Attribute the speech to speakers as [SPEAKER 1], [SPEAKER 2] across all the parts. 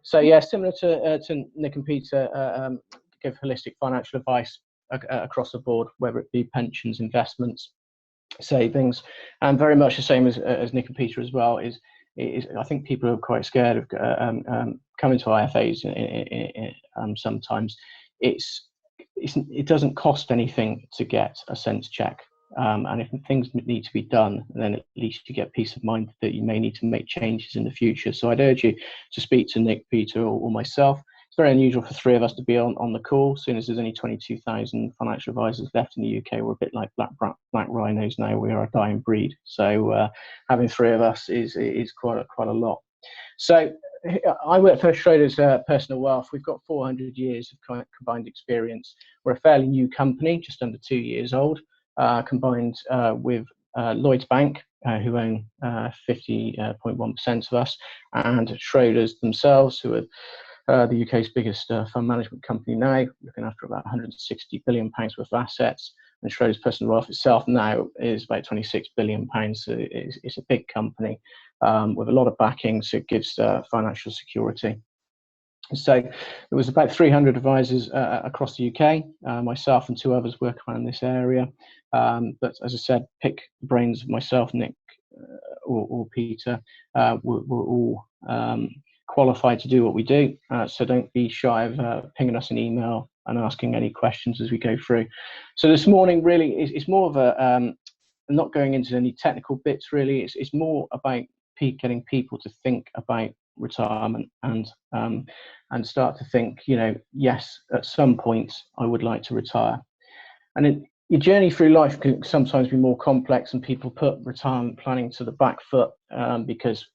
[SPEAKER 1] So yeah, similar to Nick and Peter, give holistic financial advice across the board, whether it be pensions, investments, savings, and very much the same as Nick and Peter as well. Is I think people are quite scared of coming to IFAs. Sometimes it doesn't cost anything to get a sense check. And if things need to be done, then at least you get peace of mind that you may need to make changes in the future. So I'd urge you to speak to Nick, Peter, or myself. It's very unusual for three of us to be on the call. Soon as there's only 22,000 financial advisors left in the UK, we're a bit like black rhinos now. We are a dying breed. So having three of us is quite a lot. So I work for Schroders Personal Wealth. We've got 400 years of combined experience. We're a fairly new company, just under 2 years old. Combined with Lloyds Bank, who own 50.1% of us, and Schroders themselves, who are the UK's biggest fund management company now, looking after about £160 billion worth of assets. And Schroders Personal Wealth itself now is about £26 billion. So it's a big company with a lot of backing, so it gives financial security. So there was about 300 advisors across the UK. Myself and two others work around this area. But as I said, pick the brains of myself, Nick, or Peter. We're all qualified to do what we do. So don't be shy of pinging us an email and asking any questions as we go through. So this morning, really, it's more of a, I'm not going into any technical bits, really. It's more about getting people to think about retirement and start to think, yes, at some point I would like to retire. And your journey through life can sometimes be more complex, and people put retirement planning to the back foot because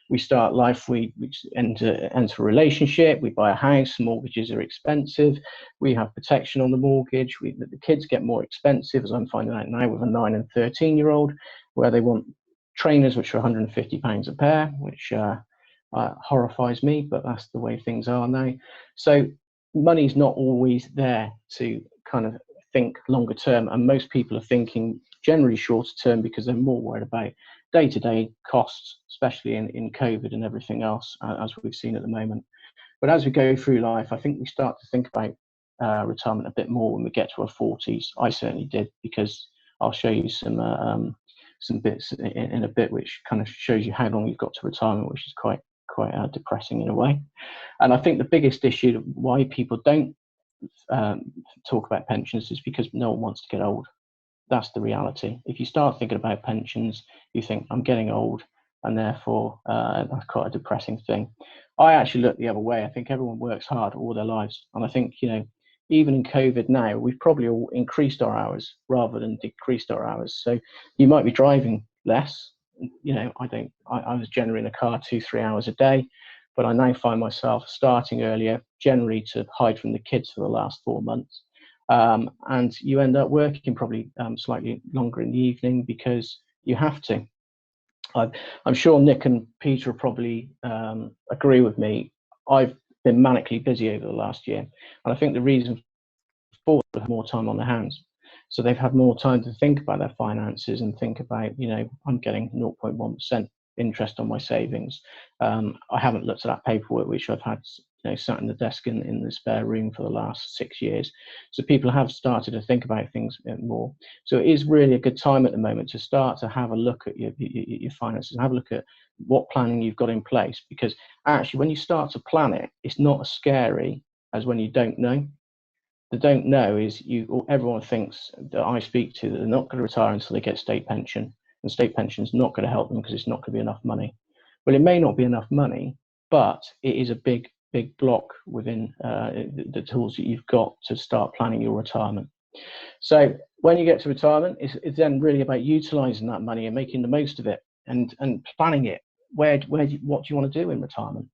[SPEAKER 1] we start life, we enter a relationship, we buy a house, mortgages are expensive, we have protection on the mortgage, the kids get more expensive, as I'm finding out now with a 9 and 13-year-old, where they want trainers which are £150 a pair, which horrifies me, but that's the way things are now. So money's not always there to kind of think longer term, and most people are thinking generally shorter term because they're more worried about day-to-day costs, especially in COVID and everything else, as we've seen at the moment. But as we go through life, I think we start to think about retirement a bit more when we get to our 40s. I certainly did, because I'll show you some bits in a bit which kind of shows you how long you've got to retirement, which is quite depressing in a way. And I think the biggest issue why people don't talk about pensions is because no one wants to get old. That's the reality. If you start thinking about pensions, you think, I'm getting old, and therefore that's quite a depressing thing. I actually look the other way. I think everyone works hard all their lives, and I think even in COVID now, we've probably all increased our hours rather than decreased our hours. So you might be driving less. I was generally in a car 2-3 hours a day, but I now find myself starting earlier, generally to hide from the kids for the last 4 months. And you end up working probably slightly longer in the evening because you have to. I'm sure Nick and Peter will probably agree with me. I've been manically busy over the last year, and I think the reason for it is more time on their hands. So they've had more time to think about their finances and think about, I'm getting 0.1% interest on my savings. I haven't looked at that paperwork, which I've had, sat in the desk in the spare room for the last 6 years. So people have started to think about things a bit more. So it is really a good time at the moment to start to have a look at your finances and have a look at what planning you've got in place, because actually when you start to plan it, it's not as scary as when you don't know. The don't know is everyone thinks that I speak to that they're not going to retire until they get state pension, and state pension is not going to help them because it's not going to be enough money. Well, it may not be enough money, but it is a big block within the tools that you've got to start planning your retirement. So when you get to retirement, it's then really about utilising that money and making the most of it and planning it. What do you want to do in retirement?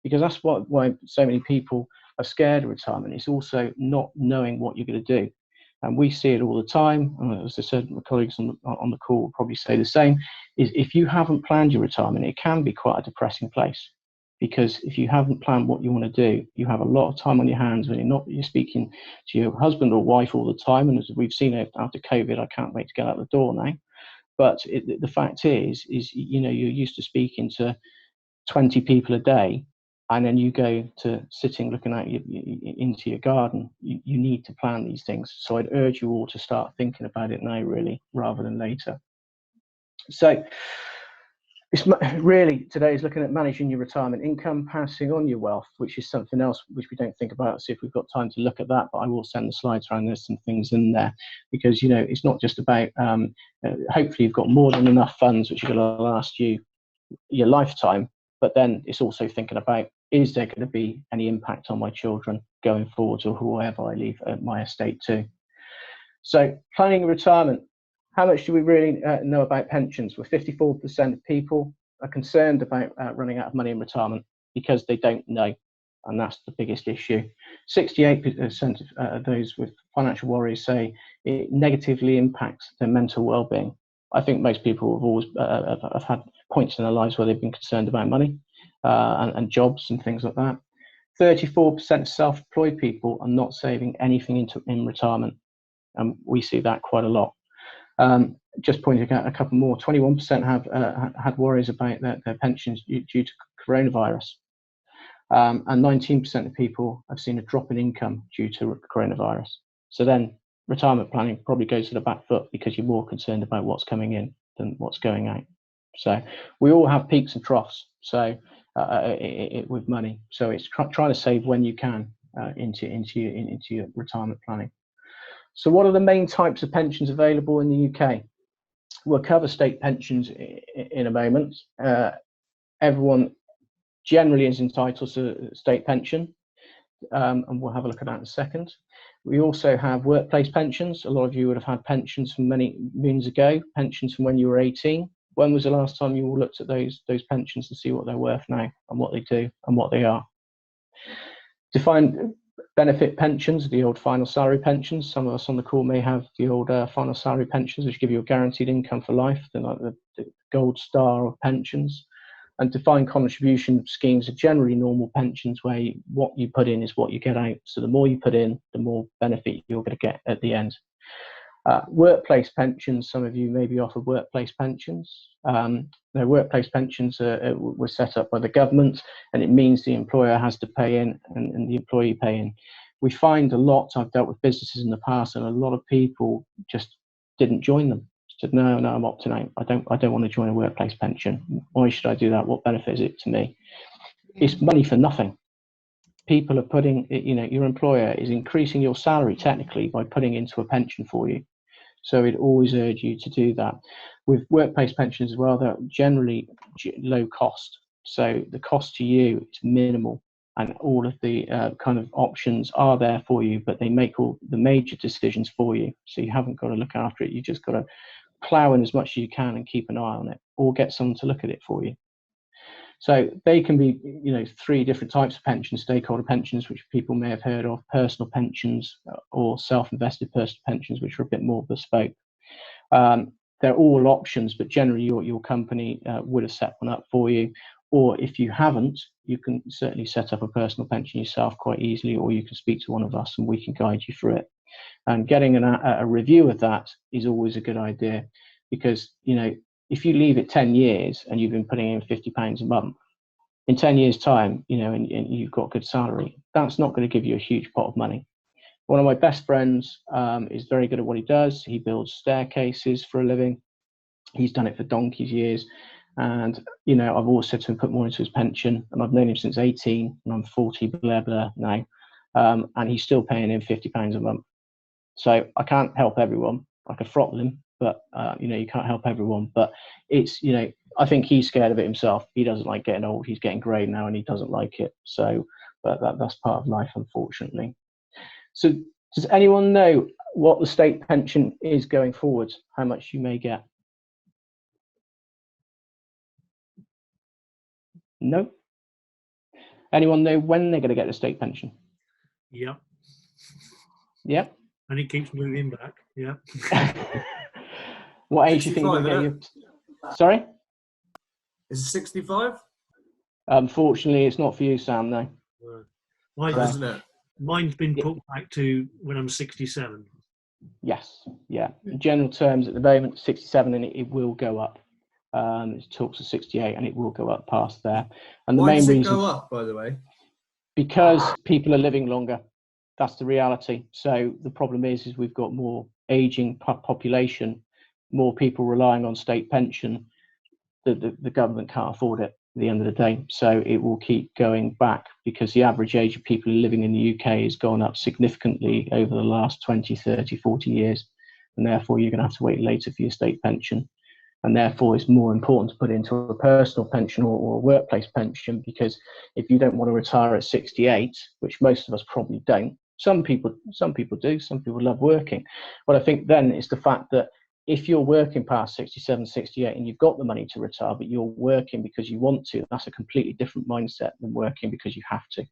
[SPEAKER 1] Because that's why so many people are scared of retirement. It's also not knowing what you're going to do. And we see it all the time. As I said, my colleagues on the call will probably say the same, is if you haven't planned your retirement, it can be quite a depressing place. Because if you haven't planned what you want to do, you have a lot of time on your hands when you're speaking to your husband or wife all the time. And as we've seen after COVID, I can't wait to get out the door now. But the fact is you're used to speaking to 20 people a day. and then you go to sitting looking out into your garden, you need to plan these things. So I'd urge you all to start thinking about it now, really, rather than later. So it's really, today is looking at managing your retirement income, passing on your wealth, which is something else which we don't think about. See if we've got time to look at that, but I will send the slides around. There's some things in there, because it's not just about hopefully you've got more than enough funds which are going to last you your lifetime, but then it's also thinking about, is there going to be any impact on my children going forwards, or whoever I leave my estate to? So planning retirement. How much do we really know about pensions? Well, 54% of people are concerned about running out of money in retirement because they don't know, and that's the biggest issue. 68% of those with financial worries say it negatively impacts their mental well-being. I think most people have always have had points in their lives where they've been concerned about money and jobs and things like that. 34% of self-employed people are not saving anything in retirement, and we see that quite a lot. Just pointing out a couple more, 21% have had worries about their pensions due to coronavirus. And 19% of people have seen a drop in income due to coronavirus. So then retirement planning probably goes to the back foot, because you're more concerned about what's coming in than what's going out. So we all have peaks and troughs, so with money. So it's trying to save when you can into your retirement planning. So what are the main types of pensions available in the UK? We'll cover state pensions in a moment. Everyone generally is entitled to a state pension, and we'll have a look at that in a second. We also have workplace pensions. A lot of you would have had pensions from many moons ago, pensions from when you were 18. When was the last time you all looked at those pensions to see what they're worth now, and what they do and what they are? Defined benefit pensions, the old final salary pensions. Some of us on the call may have the old final salary pensions, which give you a guaranteed income for life. They're like the gold star of pensions. And defined contribution schemes are generally normal pensions where what you put in is what you get out. So the more you put in, the more benefit you're going to get at the end. Workplace pensions, some of you may be offered workplace pensions. Their workplace pensions were set up by the government, and it means the employer has to pay in and the employee pay in. We find a lot, I've dealt with businesses in the past, and a lot of people just didn't join them. Said, no, I'm opting out. I don't want to join a workplace pension. Why should I do that? What benefit is it to me? It's money for nothing. People are putting, your employer is increasing your salary technically by putting into a pension for you. So we'd always urge you to do that. With workplace pensions as well, they're generally low cost. So the cost to you is minimal, and all of the kind of options are there for you, but they make all the major decisions for you. So you haven't got to look after it. You just got to plow in as much as you can and keep an eye on it, or get someone to look at it for you. So they can be, 3 different types of pensions: stakeholder pensions, which people may have heard of, personal pensions, or self-invested personal pensions, which are a bit more bespoke. They're all options, but generally your company would have set one up for you. Or if you haven't, you can certainly set up a personal pension yourself quite easily, or you can speak to one of us and we can guide you through it. And getting a review of that is always a good idea, because, if you leave it 10 years and you've been putting in £50 a month, in 10 years' time, and you've got good salary, that's not going to give you a huge pot of money. One of my best friends is very good at what he does. He builds staircases for a living. He's done it for donkey's years. And, I've always said to him, put more into his pension. And I've known him since 18, and I'm 40, blah, blah, now. And he's still paying him £50 a month. So I can't help everyone. I could throttle him, but you can't help everyone. But it's, I think he's scared of it himself. He doesn't like getting old. He's getting grey now, and he doesn't like it. So, but that's part of life, unfortunately. So does anyone know what the state pension is going forward? How much you may get? No. Anyone know when they're going to get the state pension?
[SPEAKER 2] Yep.
[SPEAKER 1] Yep.
[SPEAKER 2] And it keeps moving back. Yeah.
[SPEAKER 1] What age do you think you'll get your... Sorry?
[SPEAKER 3] Is it 65?
[SPEAKER 1] Unfortunately, it's not for you, Sam, no.
[SPEAKER 3] Isn't it?
[SPEAKER 2] Mine's been put back to when I'm 67.
[SPEAKER 1] Yes, yeah. In general terms, at the moment, 67, and it will go up. It talks of 68, and it will go up past there. And the
[SPEAKER 3] Why
[SPEAKER 1] main
[SPEAKER 3] does it
[SPEAKER 1] reason,
[SPEAKER 3] go up, by the way?
[SPEAKER 1] because people are living longer. That's the reality. So the problem is we've got more aging population, more people relying on state pension. The government can't afford it at the end of the day. So it will keep going back, because the average age of people living in the UK has gone up significantly over the last 20, 30, 40 years. And therefore, you're going to have to wait later for your state pension. And therefore, it's more important to put into a personal pension or a workplace pension, because if you don't want to retire at 68, which most of us probably don't, some people do, some people love working. But I think then it's the fact that if you're working past 67, 68, and you've got the money to retire, but you're working because you want to, that's a completely different mindset than working because you have to.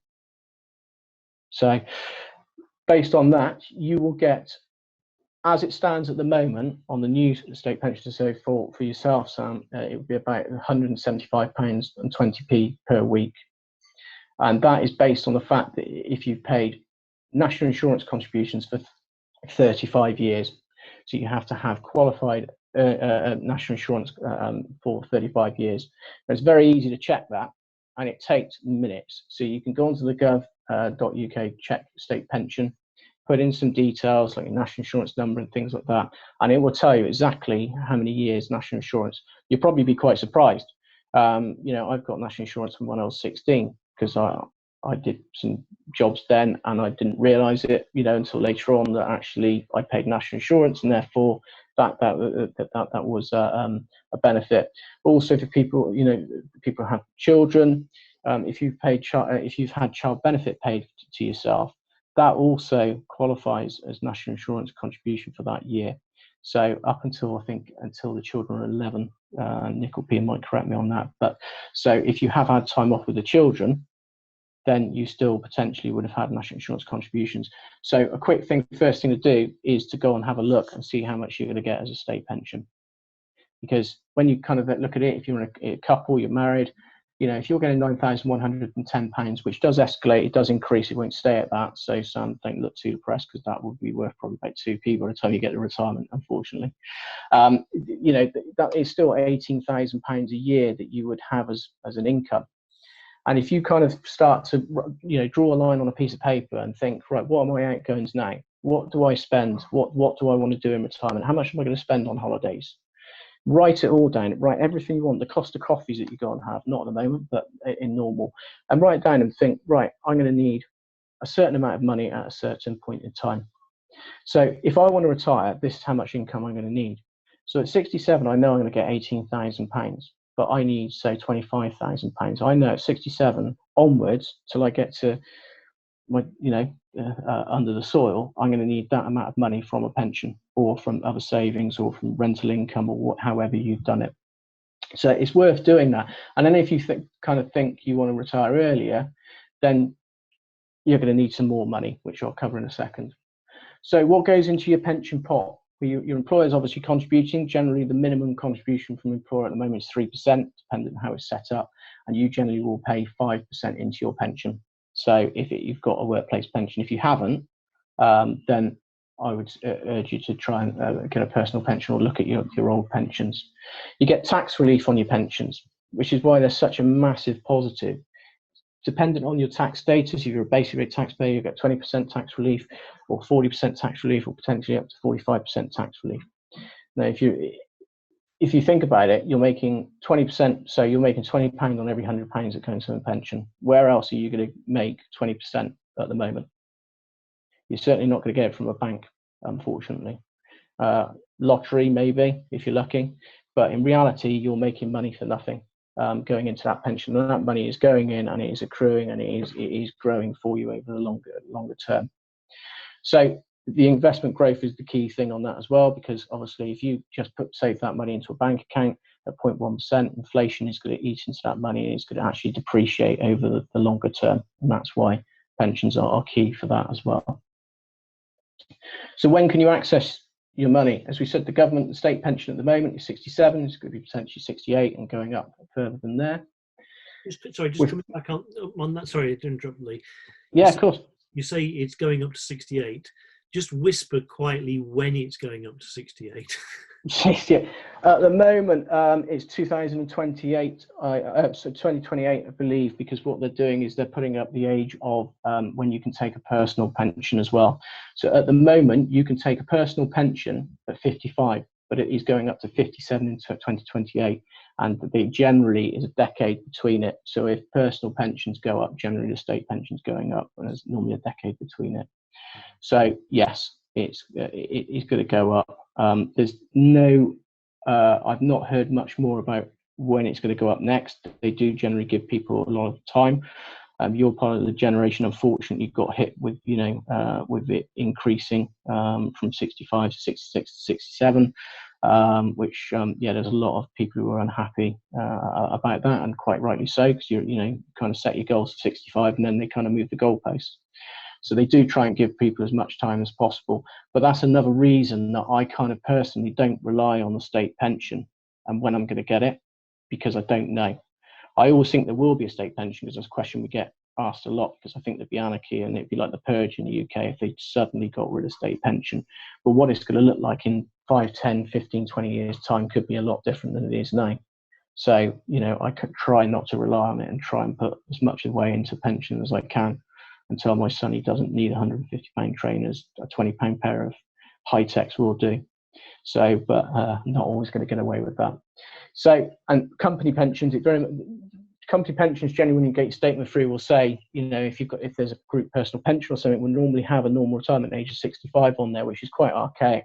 [SPEAKER 1] So based on that, you will get, as it stands at the moment on the new state pension, so for yourself, Sam, it would be about £175.20 per week. And that is based on the fact that if you've paid national insurance contributions for 35 years, so you have to have qualified national insurance for 35 years. And it's very easy to check that, and it takes minutes. So you can go onto the gov.uk, check state pension, put in some details like your national insurance number and things like that, and it will tell you exactly how many years national insurance. You'll probably be quite surprised. I've got national insurance from when I was 16, because I did some jobs then, and I didn't realise it, until later on, that actually I paid national insurance, and therefore that was a benefit. Also for people, people who have children, if you've had child benefit paid to yourself, that also qualifies as national insurance contribution for that year. So up until the children are 11, Nickel P might correct me on that. But so if you have had time off with the children, then you still potentially would have had national insurance contributions. So a quick thing, first thing to do is to go and have a look and see how much you're going to get as a state pension. Because when you kind of look at it, if you're a couple, you're married, if you're getting £9,110, which does escalate, it does increase, it won't stay at that. So Sam, don't look too depressed, because that would be worth probably about 2p by the time you get to retirement, unfortunately. That is still £18,000 a year that you would have as an income. And if you kind of start to, draw a line on a piece of paper and think, right, what are my outgoings now? What do I spend? What do I want to do in retirement? How much am I going to spend on holidays? Write it all down. Write everything you want, the cost of coffees that you go and have, not at the moment, but in normal. And write it down and think, right, I'm going to need a certain amount of money at a certain point in time. So if I want to retire, this is how much income I'm going to need. So at 67, I know I'm going to get £18,000. But I need, say, £25,000. I know at 67 onwards, till I get to my, under the soil, I'm going to need that amount of money from a pension or from other savings or from rental income or however you've done it. So it's worth doing that. And then if you think you want to retire earlier, then you're going to need some more money, which I'll cover in a second. So what goes into your pension pot? Your employer is obviously contributing. Generally, the minimum contribution from employer at the moment is 3%, depending on how it's set up, and you generally will pay 5% into your pension. So if you've got a workplace pension, if you haven't, then I would urge you to try and get a personal pension or look at your old pensions. You get tax relief on your pensions, which is why they're such a massive positive. Dependent on your tax status, if you're a basic rate taxpayer, you get 20% tax relief, or 40% tax relief, or potentially up to 45% tax relief. Now, if you think about it, you're making 20%, so you're making £20 on every £100 that goes into a pension. Where else are you going to make 20% at the moment? You're certainly not going to get it from a bank, unfortunately. Lottery, maybe, if you're lucky, but in reality, you're making money for nothing. Going into that pension, and that money is going in, and it is accruing, and it is growing for you over the longer term. So the investment growth is the key thing on that as well, because obviously if you just save that money into a bank account at 0.1%, inflation is going to eat into that money, and it's going to actually depreciate over the longer term, and that's why pensions are key for that as well. So when can you access your money? As we said, the state pension at the moment is 67. It's going to be potentially 68 and going up further than there.
[SPEAKER 2] Just coming back on that. Sorry to interrupt, Lee.
[SPEAKER 1] Yeah, of course.
[SPEAKER 2] You say it's going up to 68. Just whisper quietly when it's going up to 68.
[SPEAKER 1] Yeah. At the moment, it's 2028, so 2028, I believe, because what they're doing is they're putting up the age of when you can take a personal pension as well. So at the moment, you can take a personal pension at 55, but it is going up to 57 in 2028, and they generally is a decade between it. So if personal pensions go up, generally the state pension's going up, and there's normally a decade between it. So yes, it's going to go up. There's no, I've not heard much more about when it's going to go up next. They do generally give people a lot of time. You're part of the generation, unfortunately, got hit with, with it increasing from 65 to 66 to 67, which, there's a lot of people who are unhappy about that, and quite rightly so, because you kind of set your goals to 65 and then they kind of move the goalposts. So they do try and give people as much time as possible. But that's another reason that I kind of personally don't rely on the state pension and when I'm going to get it, because I don't know. I always think there will be a state pension, because that's a question we get asked a lot, because I think there'd be anarchy and it'd be like the purge in the UK if they suddenly got rid of state pension. But what it's going to look like in 5, 10, 15, 20 years time could be a lot different than it is now. So, I could try not to rely on it and try and put as much away into pension as I can, and tell my son he doesn't need £150 trainers. A £20 pair of high techs will do. So, but not always going to get away with that. So, and company pensions, company pensions generally, when you get your statement through, will say, if there's a group personal pension or something, we'll normally have a normal retirement age of 65 on there, which is quite archaic,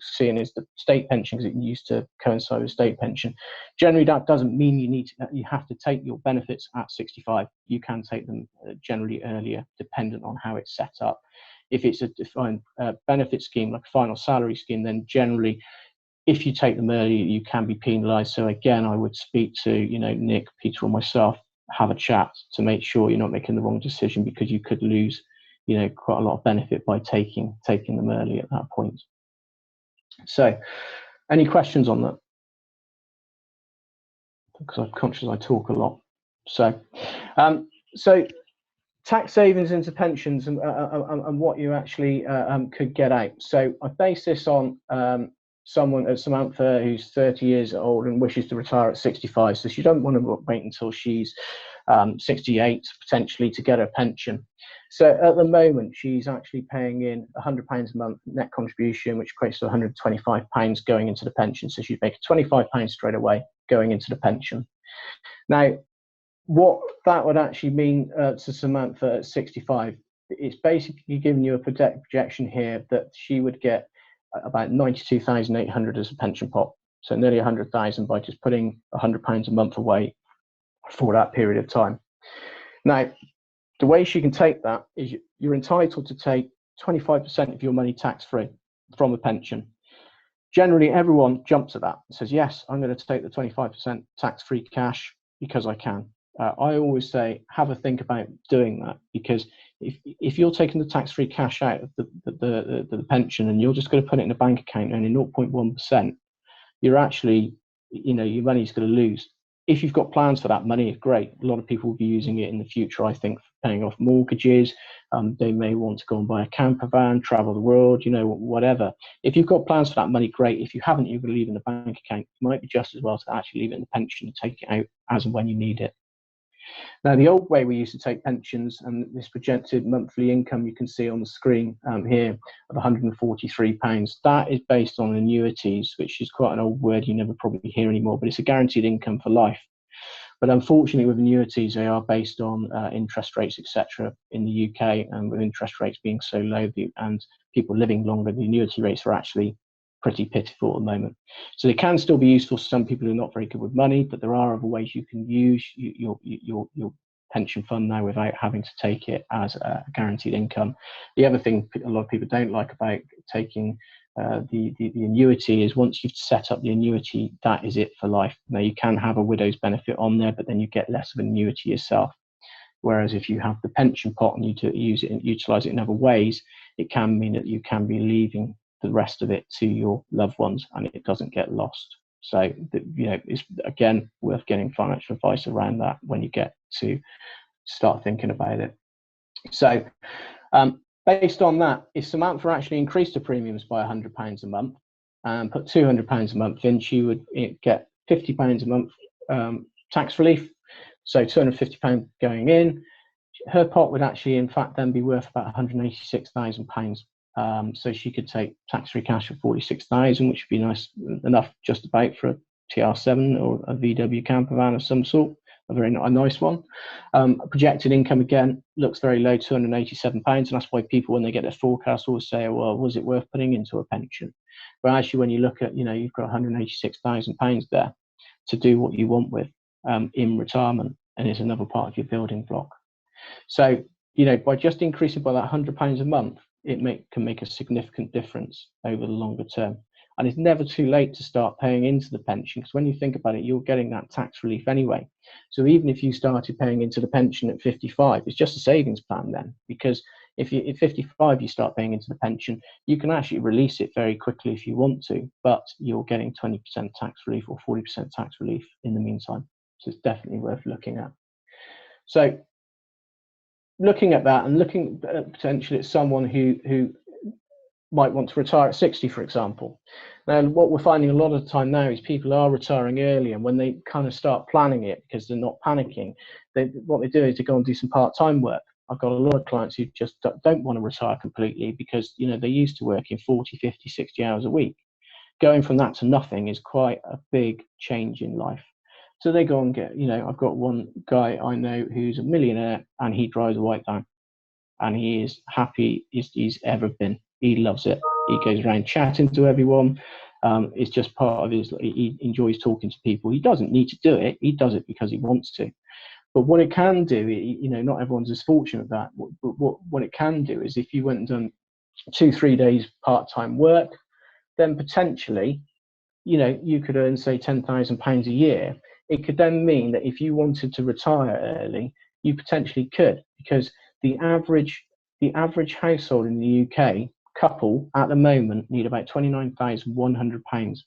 [SPEAKER 1] seeing as the state pension, because it used to coincide with state pension. Generally, that doesn't mean you have to take your benefits at 65. You can take them generally earlier, dependent on how it's set up. If it's a defined benefit scheme, like a final salary scheme, then generally, if you take them early, you can be penalised. So again, I would speak to Nick, Peter, or myself, have a chat to make sure you're not making the wrong decision, because you could lose quite a lot of benefit by taking them early at that point. So, any questions on that? Because I'm conscious I talk a lot. So, tax savings into pensions and what you actually could get out. So I base this on someone at Samantha who's 30 years old and wishes to retire at 65. So she doesn't want to wait until she's 68 potentially to get her pension. So at the moment, she's actually paying in £100 a month net contribution, which equates to £125 going into the pension. So she'd make £25 straight away going into the pension. Now, what that would actually mean to Samantha at 65, it's basically giving you a projection here that she would get about 92,800 as a pension pot. So nearly 100,000 by just putting £100 a month away for that period of time. Now, the way she can take that is you're entitled to take 25% of your money tax-free from a pension. Generally, everyone jumps at that and says, yes, I'm going to take the 25% tax-free cash because I can. I always say, have a think about doing that, because if you're taking the tax-free cash out of the pension and you're just going to put it in a bank account only 0.1%, you're actually, your money's going to lose. If you've got plans for that money, great. A lot of people will be using it in the future, I think, for paying off mortgages. They may want to go and buy a camper van, travel the world, whatever. If you've got plans for that money, great. If you haven't, you're going to leave it in the bank account. It might be just as well to actually leave it in the pension and take it out as and when you need it. Now, the old way we used to take pensions, and this projected monthly income you can see on the screen here of £143, that is based on annuities, which is quite an old word you never probably hear anymore, but it's a guaranteed income for life. But unfortunately, with annuities, they are based on interest rates, etc. in the UK, and with interest rates being so low and people living longer, the annuity rates are actually pretty pitiful at the moment. So they can still be useful for some people who are not very good with money, but there are other ways you can use your pension fund now without having to take it as a guaranteed income. The other thing a lot of people don't like about taking the annuity is once you've set up the annuity, that is it for life. Now, you can have a widow's benefit on there, but then you get less of an annuity yourself. Whereas if you have the pension pot and you use it and utilize it in other ways, it can mean that you can be leaving the rest of it to your loved ones and it doesn't get lost. So, it's again worth getting financial advice around that when you get to start thinking about it. So, based on that, if Samantha actually increased her premiums by £100 a month, and put £200 a month in, she would get £50 a month tax relief. So £250 going in. Her pot would actually, in fact, then be worth about £186,000. So she could take tax-free cash of 46,000, which would be nice enough just about for a TR7 or a VW camper van of some sort, a nice one. Projected income again looks very low, £287, and that's why people, when they get their forecast, always say, well, was it worth putting into a pension? But actually, when you look at, you've got £186,000 there to do what you want with in retirement, and it's another part of your building block. So, by just increasing by that £100 a month, it can make a significant difference over the longer term. And it's never too late to start paying into the pension, because when you think about it, you're getting that tax relief anyway. So even if you started paying into the pension at 55, it's just a savings plan then, because if at 55 you start paying into the pension, you can actually release it very quickly if you want to, but you're getting 20% tax relief or 40% tax relief in the meantime. So it's definitely worth looking at. So looking at that and looking potentially at someone who might want to retire at 60, for example. Now, what we're finding a lot of the time now is people are retiring early, and when they kind of start planning it, because they're not panicking, what they do is they go and do some part-time work. I've got a lot of clients who just don't want to retire completely because, they're used to working 40, 50, 60 hours a week. Going from that to nothing is quite a big change in life. So they go and get, I've got one guy I know who's a millionaire, and he drives a white van, and he is happy as he's ever been. He loves it. He goes around chatting to everyone. It's just part of he enjoys talking to people. He doesn't need to do it. He does it because he wants to. But what it can do, not everyone's as fortunate at that. But what it can do is, if you went and done 2-3 days part-time work, then potentially, you could earn, say, £10,000 a year. It could then mean that if you wanted to retire early, you potentially could, because the average household in the UK couple at the moment need about £29,100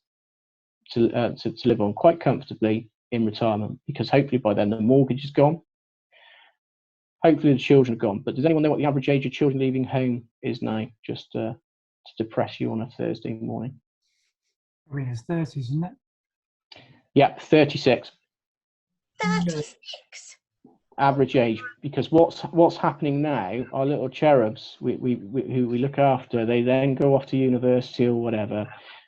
[SPEAKER 1] to live on quite comfortably in retirement, because hopefully by then the mortgage is gone. Hopefully the children are gone. But does anyone know what the average age of children leaving home is now? Just to depress you on a Thursday morning.
[SPEAKER 4] Probably in his 30s, isn't it?
[SPEAKER 1] Yeah, 36.
[SPEAKER 5] 36.
[SPEAKER 1] Average age, because what's happening now, our little cherubs who we look after, they then go off to university or whatever.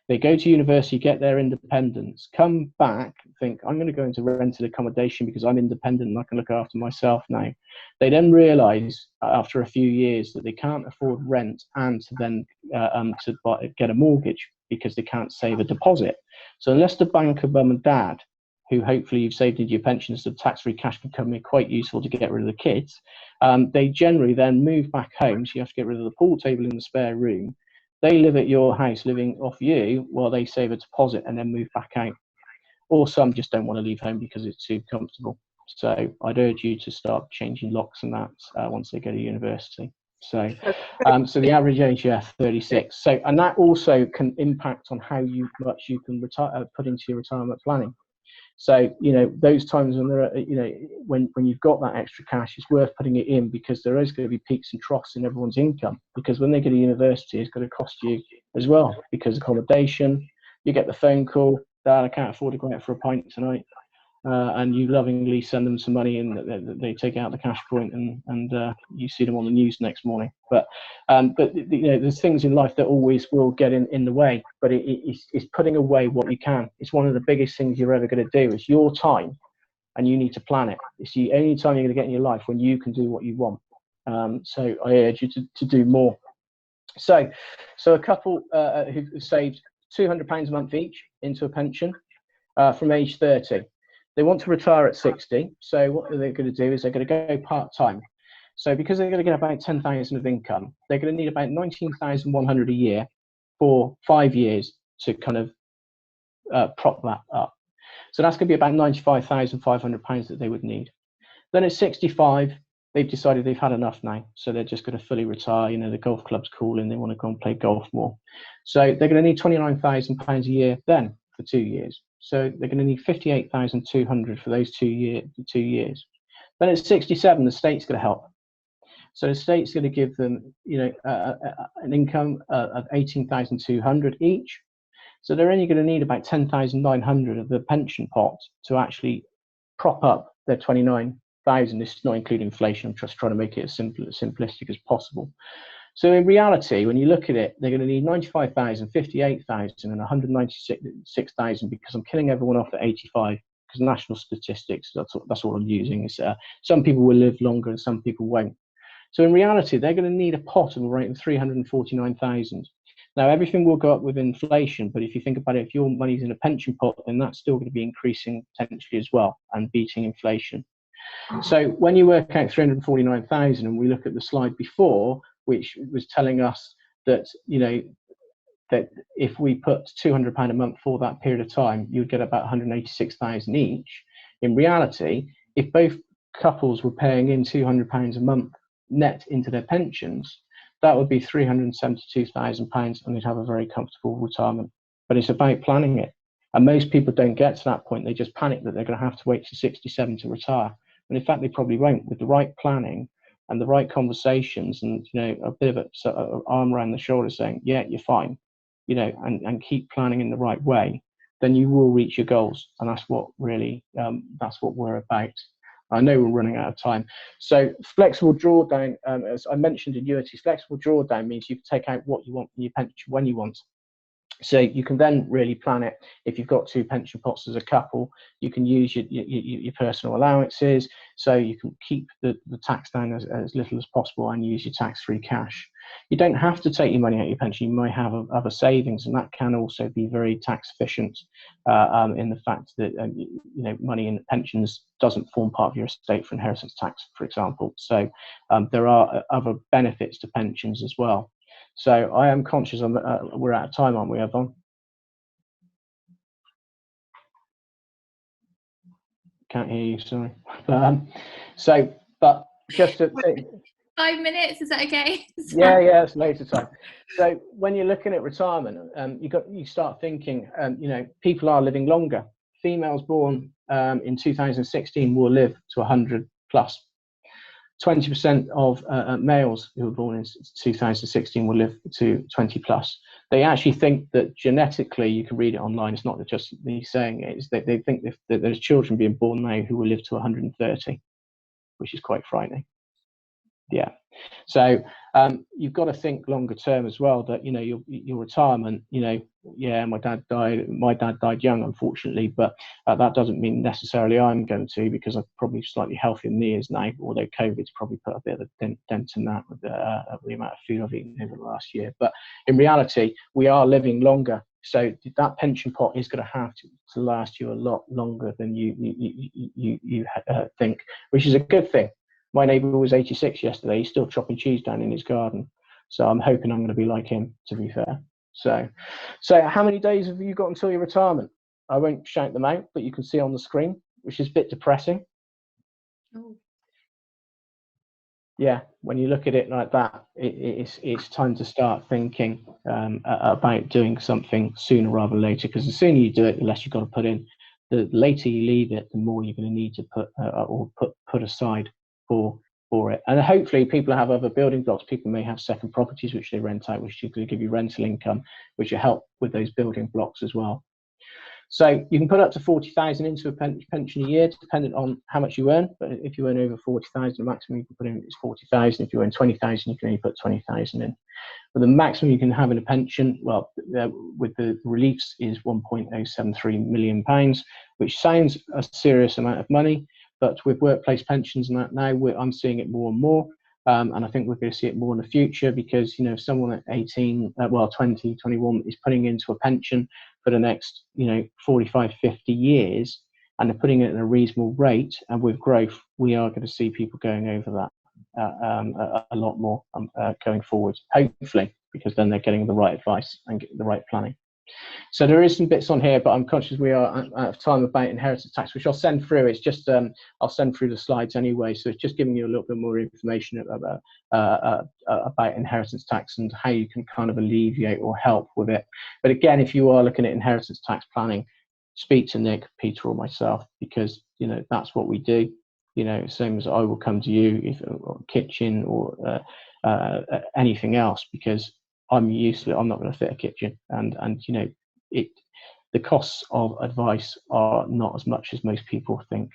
[SPEAKER 1] They go to university, get their independence, come back, think, I'm going to go into rented accommodation because I'm independent and I can look after myself now. They then realise after a few years that they can't afford rent and to then get a mortgage because they can't save a deposit. So unless the bank of mum and dad, who hopefully you've saved into your pension, so tax-free cash can come in quite useful to get rid of the kids, they generally then move back home, so you have to get rid of the pool table in the spare room. They live at your house living off you while they save a deposit and then move back out. Or some just don't want to leave home because it's too comfortable. So I'd urge you to start changing locks and that once they go to university. So so the average age, 36. So, and that also can impact on how much you can put into your retirement planning. So, those times when there are, when you've got that extra cash, it's worth putting it in, because there is going to be peaks and troughs in everyone's income. Because when they go to university, it's going to cost you as well, because accommodation, you get the phone call, Dad, I can't afford to go out for a pint tonight. And you lovingly send them some money, and they take out the cash point, and you see them on the news next morning. But there's things in life that always will get in the way. But it's putting away what you can. It's one of the biggest things you're ever going to do. It's your time, and you need to plan it. It's the only time you're going to get in your life when you can do what you want. So I urge you to do more. So a couple who saved £200 a month each into a pension from age 30. They want to retire at 60. So what they're going to do is they're going to go part-time. So because they're going to get about 10,000 of income, they're going to need about 19,100 a year for 5 years to kind of prop that up. So that's going to be about £95,500 that they would need. Then at 65, they've decided they've had enough now. So they're just going to fully retire. The golf club's calling, they want to go and play golf more. So they're going to need £29,000 a year then for 2 years. So they're going to need £58,200 for those 2 years. Then at 67, the state's going to help. So the state's going to give them, an income of £18,200 each. So they're only going to need about 10,900 of the pension pot to actually prop up their 29,000. This is not including inflation. I'm just trying to make it as simplistic as possible. So in reality, when you look at it, they're going to need 95,000, 58,000, and 196,000, because I'm killing everyone off at 85, because national statistics, that's all I'm using. Is some people will live longer and some people won't. So in reality, they're going to need a pot of around 349,000. Now, everything will go up with inflation, but if you think about it, if your money's in a pension pot, then that's still going to be increasing potentially as well and beating inflation. So when you work out 349,000, and we look at the slide before, which was telling us that, you know, that if we put £200 a month for that period of time, you'd get about 186,000 each. In reality, if both couples were paying in £200 a month net into their pensions, that would be £372,000, and they'd have a very comfortable retirement. But it's about planning it. And most people don't get to that point. They just panic that they're going to have to wait to 67 to retire. And in fact, they probably won't. With the right planning and the right conversations, and, you know, a bit of an arm around the shoulder saying, yeah, you're fine, you know, and keep planning in the right way, then you will reach your goals. And that's what really, that's what we're about. I know we're running out of time. So flexible drawdown, as I mentioned in annuities, flexible drawdown means you can take out what you want from your pension when you want. So you can then really plan it. If you've got two pension pots as a couple, you can use your personal allowances, so you can keep the tax down as little as possible and use your tax-free cash. You don't have to take your money out of your pension. You might have other savings, and that can also be very tax efficient in the fact that you know, money in pensions doesn't form part of your estate for inheritance tax, for example. So there are other benefits to pensions as well. So I am conscious we're out of time, aren't we, Yvonne? Can't hear you, sorry. But just to think,
[SPEAKER 5] 5 minutes, is that okay?
[SPEAKER 1] yeah, it's loads of time. So when you're looking at retirement, you start thinking, you know, people are living longer. Females born in 2016 will live to 100 plus. 20% of males who were born in 2016 will live to 20 plus. They actually think that genetically, you can read it online, it's not just me saying it, is that they think that there's children being born now who will live to 130, which is quite frightening. Yeah. So you've got to think longer term as well, that, you know, your retirement, you know, yeah, my dad died young, unfortunately, but that doesn't mean necessarily I'm going to, because I'm probably slightly healthier than he is now, although COVID's probably put a bit of a dent in that with the amount of food I've eaten over the last year. But in reality, we are living longer. So that pension pot is going to have to last you a lot longer than you think, which is a good thing. My neighbour was 86 yesterday. He's still chopping cheese down in his garden. So I'm hoping I'm going to be like him, to be fair. So how many days have you got until your retirement? I won't shout them out, but you can see on the screen, which is a bit depressing.
[SPEAKER 5] Oh.
[SPEAKER 1] Yeah, when you look at it like that, it's time to start thinking about doing something sooner rather than later, because the sooner you do it, the less you've got to put in. The later you leave it, the more you're going to need to put aside for it. And hopefully people have other building blocks. People may have second properties which they rent out, which will give you rental income, which will help with those building blocks as well. So you can put up to 40,000 into a pension a year, depending on how much you earn. But if you earn over 40,000, the maximum you can put in is 40,000. If you earn 20,000, you can only put 20,000 in. But the maximum you can have in a pension, well, with the reliefs, is £1.073 million, which sounds a serious amount of money. But with workplace pensions and that now, I'm seeing it more and more. And I think we're going to see it more in the future, because, you know, if someone at 20, 21 is putting into a pension for the next, 45, 50 years, and they're putting it at a reasonable rate, and with growth, we are going to see people going over that a lot more going forward, hopefully, because then they're getting the right advice and getting the right planning. So there is some bits on here, but I'm conscious we are out of time about inheritance tax, which I'll send through. It's just I'll send through the slides anyway, so it's just giving you a little bit more information about inheritance tax and how you can kind of alleviate or help with it. But again, if you are looking at inheritance tax planning, speak to Nick, Peter, or myself, because that's what we do. Same as I will come to you if or kitchen or anything else, because I'm used to it. I'm not going to fit a kitchen, and the costs of advice are not as much as most people think.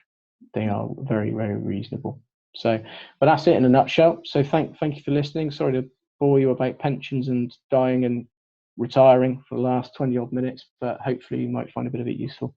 [SPEAKER 1] They are very, very reasonable. So, but that's it in a nutshell. So thank you for listening. Sorry to bore you about pensions and dying and retiring for the last 20 odd minutes, but hopefully you might find a bit of it useful.